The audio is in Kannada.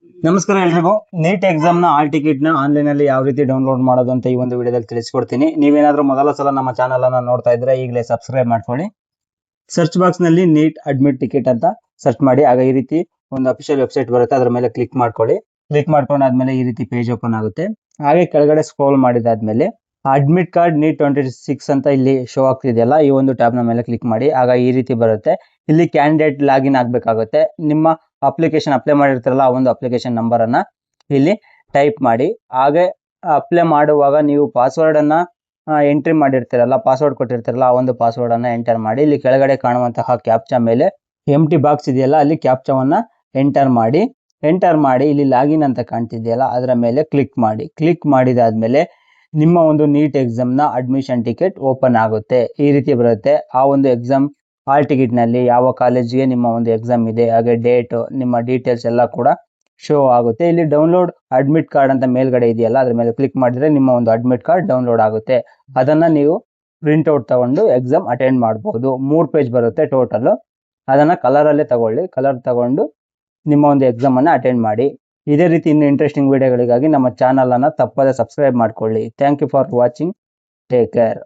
ನಮಸ್ಕಾರ ಎಲ್ರಿಗೂ. ನೀಟ್ ಎಕ್ಸಾಮ್ ನ ಹಾಲ್ ಟಿಕೆಟ್ ನ ಆನ್ಲೈನ್ ಅಲ್ಲಿ ಯಾವ ರೀತಿ ಡೌನ್ಲೋಡ್ ಮಾಡೋದು ಅಂತ ಈ ಒಂದು ವಿಡಿಯೋದಲ್ಲಿ ತಿಳಿಸ್ಕೊಡ್ತೀನಿ. ನೀವೇನಾದ್ರೂ ಮೊದಲ ಸಲ ನಮ್ಮ ಚಾನಲ್ ಅನ್ನ ನೋಡ್ತಾ ಇದ್ರೆ ಈಗಲೇ ಸಬ್ಸ್ಕ್ರೈಬ್ ಮಾಡ್ಕೊಳ್ಳಿ. ಸರ್ಚ್ ಬಾಕ್ಸ್ ನಲ್ಲಿ ನೀಟ್ ಅಡ್ಮಿಟ್ ಟಿಕೆಟ್ ಅಂತ ಸರ್ಚ್ ಮಾಡಿ. ಆಗ ಈ ರೀತಿ ಒಂದು ಅಫಿಷಿಯಲ್ ವೆಬ್ಸೈಟ್ ಬರುತ್ತೆ, ಅದ್ರ ಮೇಲೆ ಕ್ಲಿಕ್ ಮಾಡ್ಕೊಳ್ಳಿ. ಕ್ಲಿಕ್ ಮಾಡ್ಕೊಂಡಾದ್ಮೇಲೆ ಈ ರೀತಿ ಪೇಜ್ ಓಪನ್ ಆಗುತ್ತೆ. ಹಾಗೆ ಕೆಳಗಡೆ ಸ್ಕ್ರೋಲ್ ಮಾಡಿದಾದ್ಮೇಲೆ ಅಡ್ಮಿಟ್ ಕಾರ್ಡ್ ನೀಟ್ 26 ಅಂತ ಇಲ್ಲಿ ಶೋ ಆಗ್ತಿದೆಯಲ್ಲ, ಈ ಒಂದು ಟ್ಯಾಬ್ ನ ಮೇಲೆ ಕ್ಲಿಕ್ ಮಾಡಿ. ಆಗ ಈ ರೀತಿ ಬರುತ್ತೆ. ಇಲ್ಲಿ ಕ್ಯಾಂಡಿಡೇಟ್ ಲಾಗಿನ್ ಆಗ್ಬೇಕಾಗುತ್ತೆ. ನಿಮ್ಮ ಅಪ್ಲಿಕೇಶನ್ ಅಪ್ಲೈ ಮಾಡಿರ್ತಾರಲ್ಲ, ಆ ಒಂದು ಅಪ್ಲಿಕೇಶನ್ ನಂಬರ್ ಅನ್ನ ಇಲ್ಲಿ ಟೈಪ್ ಮಾಡಿ. ಹಾಗೆ ಅಪ್ಲೈ ಮಾಡುವಾಗ ನೀವು ಪಾಸ್ವರ್ಡ್ ಅನ್ನ ಎಂಟ್ರಿ ಮಾಡಿರ್ತೀರಲ್ಲ, ಪಾಸ್ವರ್ಡ್ ಕೊಟ್ಟಿರ್ತೀರಲ್ಲ, ಆ ಒಂದು ಪಾಸ್ವರ್ಡ್ ಅನ್ನ ಎಂಟರ್ ಮಾಡಿ. ಇಲ್ಲಿ ಕೆಳಗಡೆ ಕಾಣುವಂತಹ ಕ್ಯಾಪ್ಚಾ ಮೇಲೆ ಎಂಟಿ ಬಾಕ್ಸ್ ಇದೆಯಲ್ಲ, ಅಲ್ಲಿ ಕ್ಯಾಪ್ಚಾವನ್ನ ಎಂಟರ್ ಮಾಡಿ ಇಲ್ಲಿ ಲಾಗಿನ್ ಅಂತ ಕಾಣ್ತಿದೆಯಲ್ಲ, ಅದರ ಮೇಲೆ ಕ್ಲಿಕ್ ಮಾಡಿ. ಕ್ಲಿಕ್ ಮಾಡಿದಾದ್ಮೇಲೆ ನಿಮ್ಮ ಒಂದು ನೀಟ್ ಎಕ್ಸಾಮ್ ನ ಅಡ್ಮಿಷನ್ ಟಿಕೆಟ್ ಓಪನ್ ಆಗುತ್ತೆ. ಈ ರೀತಿ ಬರುತ್ತೆ. ಆ ಒಂದು ಎಕ್ಸಾಮ್ ಹಾಲ್ ಟಿಕೆಟ್ ನಲ್ಲಿ ಯಾವ ಕಾಲೇಜಿಗೆ ನಿಮ್ಮ ಒಂದು ಎಕ್ಸಾಮ್ ಇದೆ, ಹಾಗೆ ಡೇಟ್, ನಿಮ್ಮ ಡೀಟೇಲ್ಸ್ ಎಲ್ಲ ಕೂಡ ಶೋ ಆಗುತ್ತೆ. ಇಲ್ಲಿ ಡೌನ್ಲೋಡ್ ಅಡ್ಮಿಟ್ ಕಾರ್ಡ್ ಅಂತ ಮೇಲ್ಗಡೆ ಇದೆಯಲ್ಲ, ಅದ್ರ ಮೇಲೆ ಕ್ಲಿಕ್ ಮಾಡಿದ್ರೆ ನಿಮ್ಮ ಒಂದು ಅಡ್ಮಿಟ್ ಕಾರ್ಡ್ ಡೌನ್ಲೋಡ್ ಆಗುತ್ತೆ. ಅದನ್ನ ನೀವು ಪ್ರಿಂಟ್ ಔಟ್ ತಗೊಂಡು ಎಕ್ಸಾಮ್ ಅಟೆಂಡ್ ಮಾಡಬಹುದು. 3 ಪೇಜ್ ಬರುತ್ತೆ ಟೋಟಲ್. ಅದನ್ನ ಕಲರ್ ಅಲ್ಲೇ ತಗೊಳ್ಳಿ. ಕಲರ್ ತಗೊಂಡು ನಿಮ್ಮ ಒಂದು ಎಕ್ಸಾಮ್ ಅನ್ನ ಅಟೆಂಡ್ ಮಾಡಿ. ಇದೇ ರೀತಿ ಇನ್ನು ಇಂಟ್ರೆಸ್ಟಿಂಗ್ ವಿಡಿಯೋಗಳಿಗಾಗಿ ನಮ್ಮ ಚಾನಲ್ ಅನ್ನ ತಪ್ಪದೆ ಸಬ್ಸ್ಕ್ರೈಬ್ ಮಾಡ್ಕೊಳ್ಳಿ. Thank you for watching. Take care.